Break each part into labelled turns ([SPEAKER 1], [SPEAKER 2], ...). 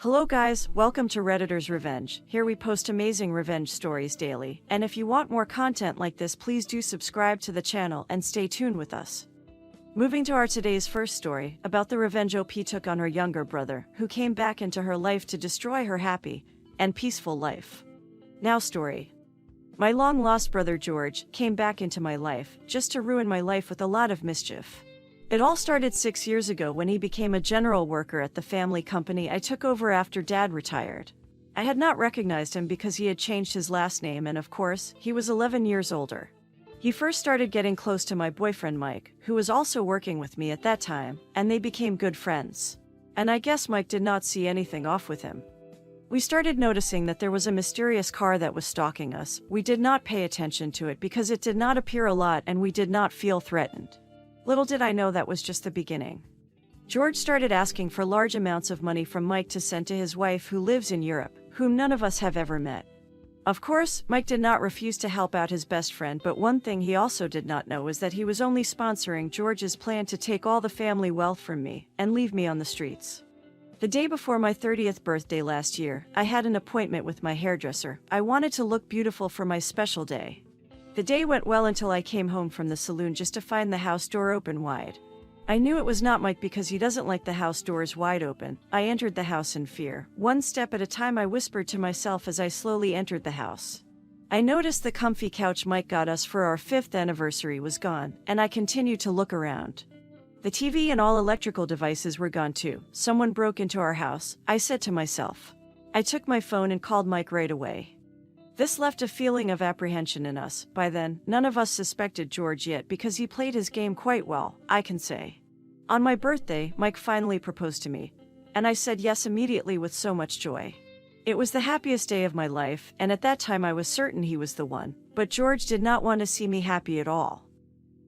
[SPEAKER 1] Hello guys, welcome to Redditor's Revenge. Here we post amazing revenge stories daily, and if you want more content like this, please do subscribe to the channel and stay tuned with us. Moving to our today's first story, about the revenge OP took on her younger brother, who came back into her life to destroy her happy and peaceful life. Now story. My long-lost brother George came back into my life, just to ruin my life with a lot of mischief. It all started 6 years ago when he became a general worker at the family company I took over after Dad retired. I had not recognized him because he had changed his last name and of course, he was 11 years older. He first started getting close to my boyfriend Mike, who was also working with me at that time, and they became good friends. And I guess Mike did not see anything off with him. We started noticing that there was a mysterious car that was stalking us. We did not pay attention to it because it did not appear a lot and we did not feel threatened. Little did I know that was just the beginning. George started asking for large amounts of money from Mike to send to his wife who lives in Europe, whom none of us have ever met. Of course, Mike did not refuse to help out his best friend, but one thing he also did not know was that he was only sponsoring George's plan to take all the family wealth from me and leave me on the streets. The day before my 30th birthday last year, I had an appointment with my hairdresser. I wanted to look beautiful for my special day. The day went well until I came home from the saloon just to find the house door open wide. I knew it was not Mike because he doesn't like the house doors wide open. I entered the house in fear. One step at a time, I whispered to myself as I slowly entered the house. I noticed the comfy couch Mike got us for our 5th anniversary was gone, and I continued to look around. The TV and all electrical devices were gone too. Someone broke into our house, I said to myself. I took my phone and called Mike right away. This left a feeling of apprehension in us. By then, none of us suspected George yet because he played his game quite well, I can say. On my birthday, Mike finally proposed to me, and I said yes immediately with so much joy. It was the happiest day of my life, and at that time I was certain he was the one, but George did not want to see me happy at all.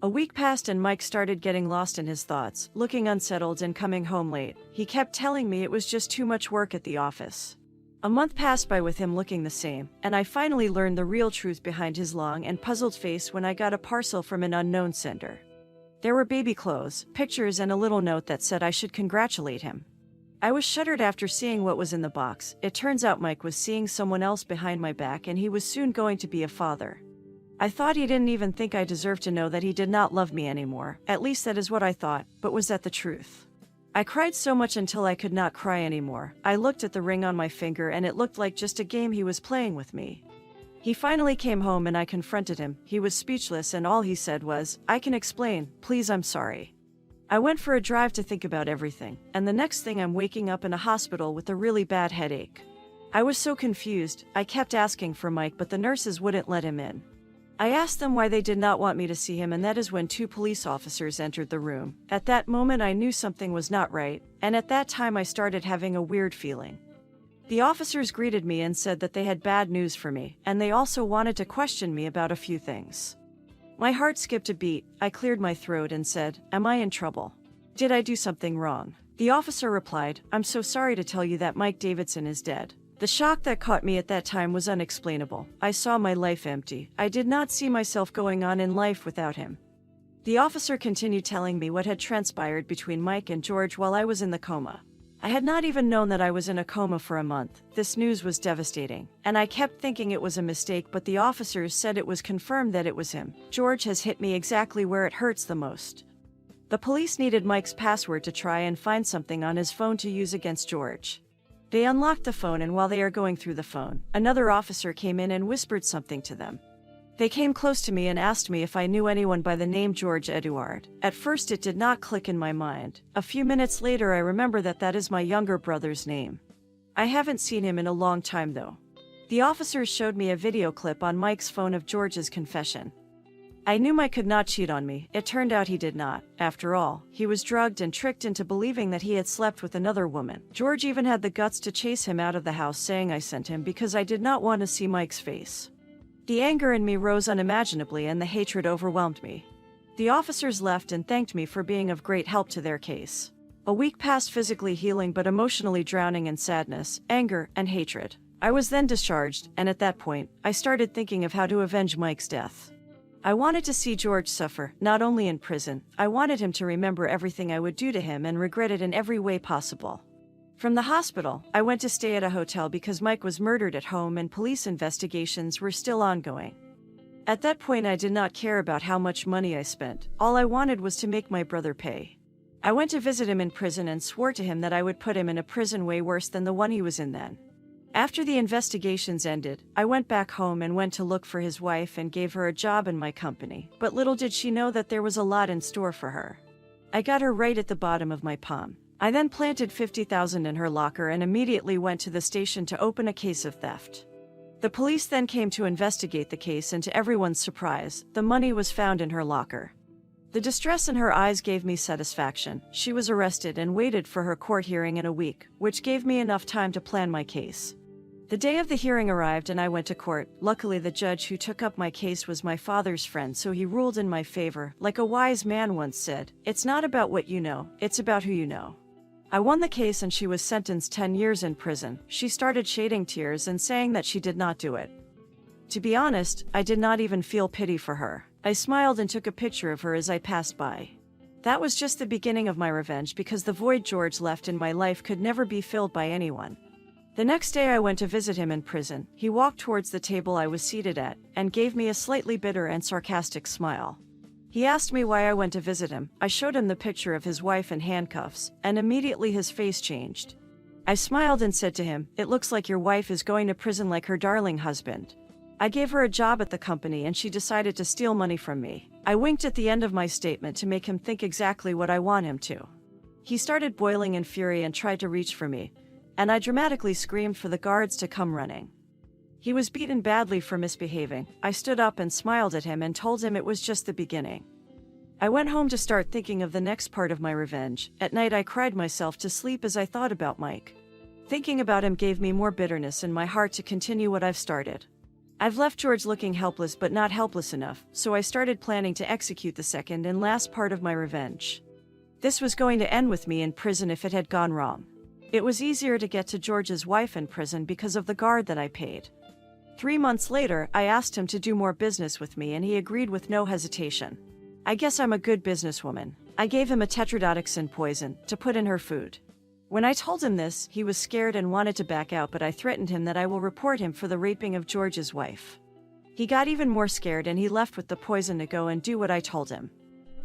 [SPEAKER 1] A week passed and Mike started getting lost in his thoughts, looking unsettled and coming home late. He kept telling me it was just too much work at the office. A month passed by with him looking the same, and I finally learned the real truth behind his long and puzzled face when I got a parcel from an unknown sender. There were baby clothes, pictures, and a little note that said I should congratulate him. I was shuddered after seeing what was in the box. It turns out Mike was seeing someone else behind my back and he was soon going to be a father. I thought he didn't even think I deserved to know that he did not love me anymore. At least that is what I thought, but was that the truth? I cried so much until I could not cry anymore. I looked at the ring on my finger and it looked like just a game he was playing with me. He finally came home and I confronted him. He was speechless and all he said was, "I can explain, please, I'm sorry." I went for a drive to think about everything, and the next thing I'm waking up in a hospital with a really bad headache. I was so confused. I kept asking for Mike, but the nurses wouldn't let him in. I asked them why they did not want me to see him, and that is when 2 police officers entered the room. At that moment I knew something was not right, and at that time I started having a weird feeling. The officers greeted me and said that they had bad news for me, and they also wanted to question me about a few things. My heart skipped a beat. I cleared my throat and said, "Am I in trouble? Did I do something wrong?" The officer replied, "I'm so sorry to tell you that Mike Davidson is dead." The shock that caught me at that time was unexplainable. I saw my life empty. I did not see myself going on in life without him. The officer continued telling me what had transpired between Mike and George while I was in the coma. I had not even known that I was in a coma for a month. This news was devastating, and I kept thinking it was a mistake, but the officers said it was confirmed that it was him. George has hit me exactly where it hurts the most. The police needed Mike's password to try and find something on his phone to use against George. They unlocked the phone, and while they are going through the phone, another officer came in and whispered something to them. They came close to me and asked me if I knew anyone by the name George Eduard. At first it did not click in my mind. A few minutes later I remember that that is my younger brother's name. I haven't seen him in a long time though. The officers showed me a video clip on Mike's phone of George's confession. I knew Mike could not cheat on me. It turned out he did not. After all, he was drugged and tricked into believing that he had slept with another woman. George even had the guts to chase him out of the house, saying I sent him because I did not want to see Mike's face. The anger in me rose unimaginably and the hatred overwhelmed me. The officers left and thanked me for being of great help to their case. A week passed, physically healing but emotionally drowning in sadness, anger, and hatred. I was then discharged, and at that point, I started thinking of how to avenge Mike's death. I wanted to see George suffer, not only in prison. I wanted him to remember everything I would do to him and regret it in every way possible. From the hospital, I went to stay at a hotel because Mike was murdered at home and police investigations were still ongoing. At that point, I did not care about how much money I spent. All I wanted was to make my brother pay. I went to visit him in prison and swore to him that I would put him in a prison way worse than the one he was in then. After the investigations ended, I went back home and went to look for his wife and gave her a job in my company, but little did she know that there was a lot in store for her. I got her right at the bottom of my palm. I then planted $50,000 in her locker and immediately went to the station to open a case of theft. The police then came to investigate the case, and to everyone's surprise, the money was found in her locker. The distress in her eyes gave me satisfaction. She was arrested and waited for her court hearing in a week, which gave me enough time to plan my case. The day of the hearing arrived and I went to court. Luckily, the judge who took up my case was my father's friend, so he ruled in my favor. Like a wise man once said, "It's not about what you know, it's about who you know." I won the case and she was sentenced 10 years in prison. She started shedding tears and saying that she did not do it. To be honest, I did not even feel pity for her. I smiled and took a picture of her as I passed by. That was just the beginning of my revenge, because the void George left in my life could never be filled by anyone. The next day I went to visit him in prison. He walked towards the table I was seated at and gave me a slightly bitter and sarcastic smile. He asked me why I went to visit him. I showed him the picture of his wife in handcuffs, and immediately his face changed. I smiled and said to him, "It looks like your wife is going to prison like her darling husband." I gave her a job at the company and she decided to steal money from me. I winked at the end of my statement to make him think exactly what I want him to. He started boiling in fury and tried to reach for me, and I dramatically screamed for the guards to come running. He was beaten badly for misbehaving. I stood up and smiled at him and told him it was just the beginning. I went home to start thinking of the next part of my revenge. At night I cried myself to sleep as I thought about Mike. Thinking about him gave me more bitterness in my heart to continue what I've started. I've left George looking helpless but not helpless enough, so I started planning to execute the second and last part of my revenge. This was going to end with me in prison if it had gone wrong. It was easier to get to George's wife in prison because of the guard that I paid. 3 months later, I asked him to do more business with me and he agreed with no hesitation. I guess I'm a good businesswoman. I gave him a tetrodotoxin poison to put in her food. When I told him this, he was scared and wanted to back out, but I threatened him that I will report him for the raping of George's wife. He got even more scared and he left with the poison to go and do what I told him.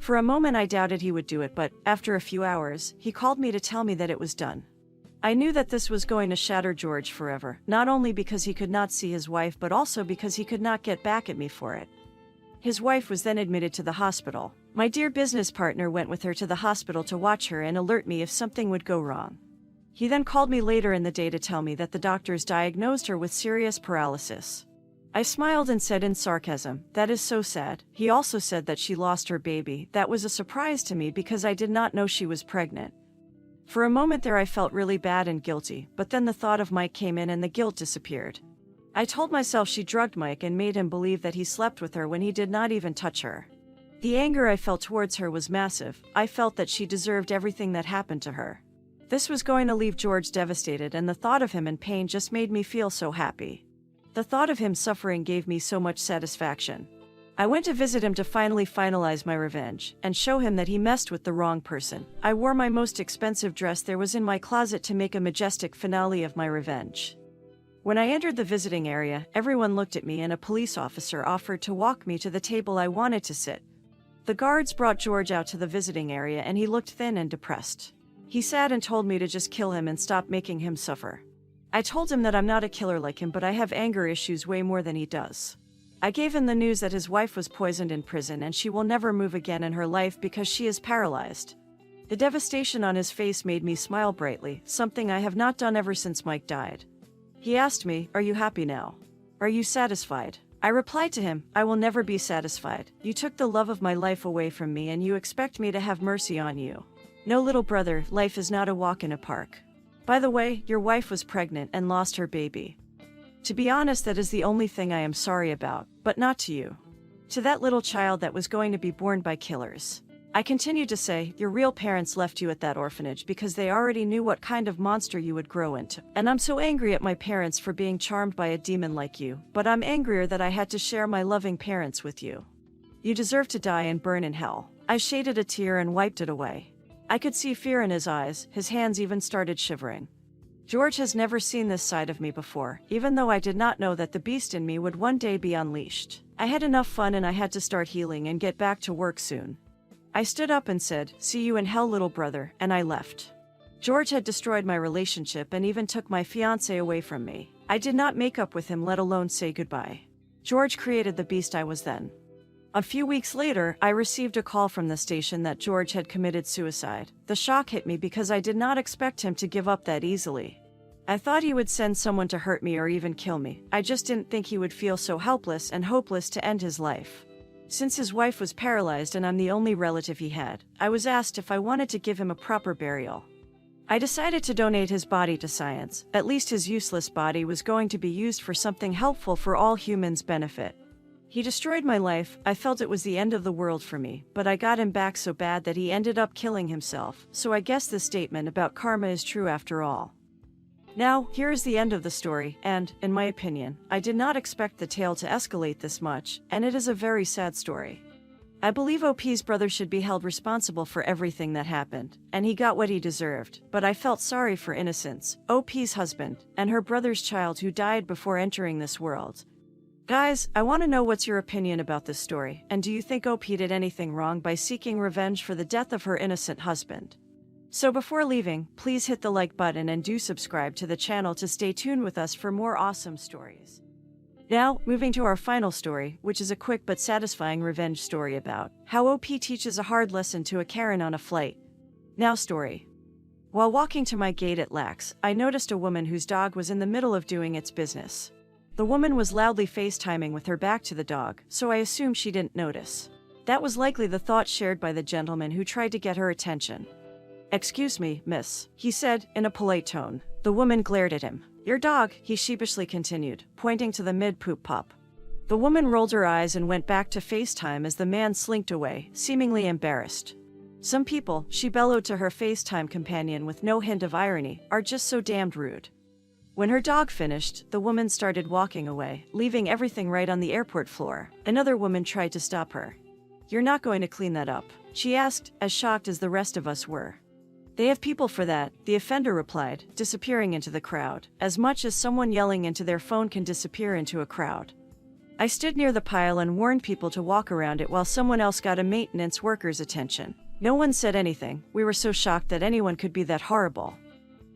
[SPEAKER 1] For a moment I doubted he would do it, but after a few hours, he called me to tell me that it was done. I knew that this was going to shatter George forever, not only because he could not see his wife but also because he could not get back at me for it. His wife was then admitted to the hospital. My dear business partner went with her to the hospital to watch her and alert me if something would go wrong. He then called me later in the day to tell me that the doctors diagnosed her with serious paralysis. I smiled and said in sarcasm, "That is so sad." He also said that she lost her baby. That was a surprise to me because I did not know she was pregnant. For a moment there I felt really bad and guilty, but then the thought of Mike came in and the guilt disappeared. I told myself she drugged Mike and made him believe that he slept with her when he did not even touch her. The anger I felt towards her was massive. I felt that she deserved everything that happened to her. This was going to leave George devastated, and the thought of him in pain just made me feel so happy. The thought of him suffering gave me so much satisfaction. I went to visit him to finalize my revenge, and show him that he messed with the wrong person. I wore my most expensive dress there was in my closet to make a majestic finale of my revenge. When I entered the visiting area, everyone looked at me and a police officer offered to walk me to the table I wanted to sit. The guards brought George out to the visiting area and he looked thin and depressed. He sat and told me to just kill him and stop making him suffer. I told him that I'm not a killer like him, but I have anger issues way more than he does. I gave him the news that his wife was poisoned in prison and she will never move again in her life because she is paralyzed. The devastation on his face made me smile brightly, something I have not done ever since Mike died. He asked me, "Are you happy now? Are you satisfied?" I replied to him, "I will never be satisfied. You took the love of my life away from me and you expect me to have mercy on you. No, little brother, life is not a walk in a park. By the way, your wife was pregnant and lost her baby. To be honest, that is the only thing I am sorry about, but not to you. To that little child that was going to be born by killers." I continued to say, "Your real parents left you at that orphanage because they already knew what kind of monster you would grow into. And I'm so angry at my parents for being charmed by a demon like you, but I'm angrier that I had to share my loving parents with you. You deserve to die and burn in hell." I shaded a tear and wiped it away. I could see fear in his eyes, his hands even started shivering. George has never seen this side of me before, even though I did not know that the beast in me would one day be unleashed. I had enough fun and I had to start healing and get back to work soon. I stood up and said, "See you in hell, little brother," and I left. George had destroyed my relationship and even took my fiancé away from me. I did not make up with him, let alone say goodbye. George created the beast I was then. A few weeks later, I received a call from the station that George had committed suicide. The shock hit me because I did not expect him to give up that easily. I thought he would send someone to hurt me or even kill me. I just didn't think he would feel so helpless and hopeless to end his life. Since his wife was paralyzed and I'm the only relative he had, I was asked if I wanted to give him a proper burial. I decided to donate his body to science. At least his useless body was going to be used for something helpful for all humans' benefit. He destroyed my life. I felt it was the end of the world for me, but I got him back so bad that he ended up killing himself, so I guess this statement about karma is true after all. Now, here is the end of the story, and, in my opinion, I did not expect the tale to escalate this much, and it is a very sad story. I believe OP's brother should be held responsible for everything that happened, and he got what he deserved, but I felt sorry for Innocence, OP's husband, and her brother's child who died before entering this world. Guys, I want to know what's your opinion about this story, and do you think OP did anything wrong by seeking revenge for the death of her innocent husband? So before leaving, please hit the like button and do subscribe to the channel to stay tuned with us for more awesome stories. Now, moving to our final story, which is a quick but satisfying revenge story about how OP teaches a hard lesson to a Karen on a flight. Now story. While walking to my gate at LAX, I noticed a woman whose dog was in the middle of doing its business. The woman was loudly FaceTiming with her back to the dog, so I assumed she didn't notice. That was likely the thought shared by the gentleman who tried to get her attention. "Excuse me, miss," he said, in a polite tone. The woman glared at him. "Your dog," he sheepishly continued, pointing to the mid-poop pup. The woman rolled her eyes and went back to FaceTime as the man slinked away, seemingly embarrassed. Some people, she bellowed to her FaceTime companion with no hint of irony, are just so damned rude. When her dog finished, the woman started walking away, leaving everything right on the airport floor. Another woman tried to stop her. "You're not going to clean that up?" she asked, as shocked as the rest of us were. "They have people for that," the offender replied, disappearing into the crowd, as much as someone yelling into their phone can disappear into a crowd. I stood near the pile and warned people to walk around it while someone else got a maintenance worker's attention. No one said anything. We were so shocked that anyone could be that horrible.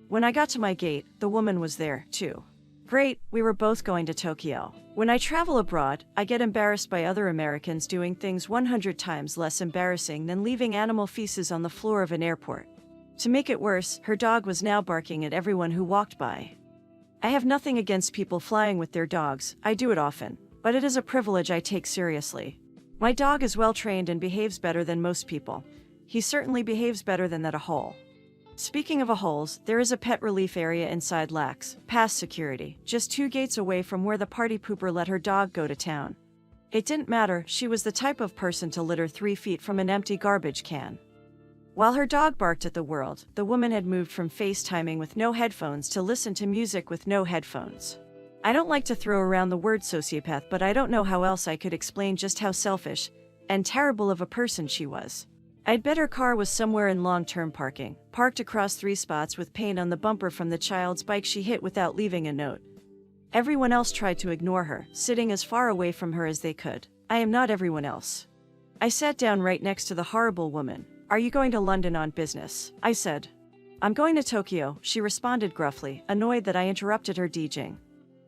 [SPEAKER 1] When I got to my gate, the woman was there, too. Great, we were both going to Tokyo. When I travel abroad, I get embarrassed by other Americans doing things 100 times less embarrassing than leaving animal feces on the floor of an airport. To make it worse, her dog was now barking at everyone who walked by. I have nothing against people flying with their dogs, I do it often, but it is a privilege I take seriously. My dog is well trained and behaves better than most people. He certainly behaves better than that a hole. Speaking of a holes, there is a pet relief area inside LAX, past security, just 2 gates away from where the party pooper let her dog go to town. It didn't matter, she was the type of person to litter 3 feet from an empty garbage can. While her dog barked at the world, the woman had moved from FaceTiming with no headphones to listen to music with no headphones. I don't like to throw around the word sociopath, but I don't know how else I could explain just how selfish and terrible of a person she was. I'd bet her car was somewhere in long-term parking, parked across 3 spots with paint on the bumper from the child's bike she hit without leaving a note. Everyone else tried to ignore her, sitting as far away from her as they could. I am not everyone else. I sat down right next to the horrible woman. "Are you going to London on business?" I said. "I'm going to Tokyo," she responded gruffly, annoyed that I interrupted her DJing.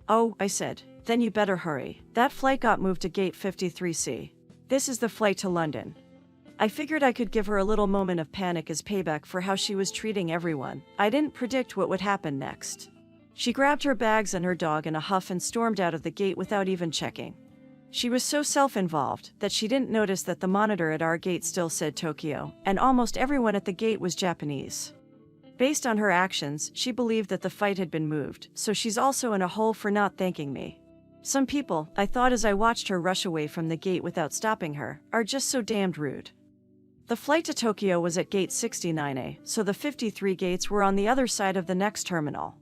[SPEAKER 1] "Oh," I said. "Then you better hurry. That flight got moved to gate 53C. This is the flight to London." I figured I could give her a little moment of panic as payback for how she was treating everyone. I didn't predict what would happen next. She grabbed her bags and her dog in a huff and stormed out of the gate without even checking. She was so self-involved that she didn't notice that the monitor at our gate still said Tokyo, and almost everyone at the gate was Japanese. Based on her actions, she believed that the fight had been moved, so she's also in a hole for not thanking me. Some people, I thought as I watched her rush away from the gate without stopping her, are just so damned rude. The flight to Tokyo was at gate 69A, so the 53 gates were on the other side of the next terminal.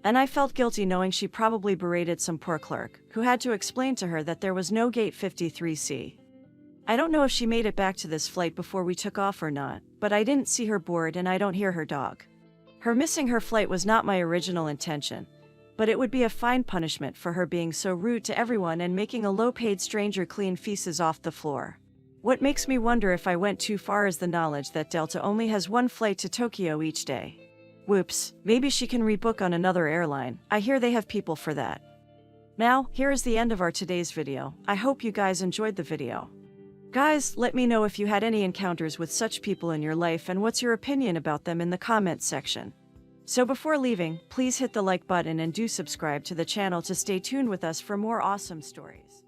[SPEAKER 1] And I felt guilty knowing she probably berated some poor clerk, who had to explain to her that there was no gate 53C. I don't know if she made it back to this flight before we took off or not, but I didn't see her board and I don't hear her dog. Her missing her flight was not my original intention, but it would be a fine punishment for her being so rude to everyone and making a low-paid stranger clean feces off the floor. What makes me wonder if I went too far is the knowledge that Delta only has one flight to Tokyo each day. Whoops, maybe she can rebook on another airline. I hear they have people for that. Now, here is the end of our today's video. I hope you guys enjoyed the video. Guys, let me know if you had any encounters with such people in your life and what's your opinion about them in the comments section. So before leaving, please hit the like button and do subscribe to the channel to stay tuned with us for more awesome stories.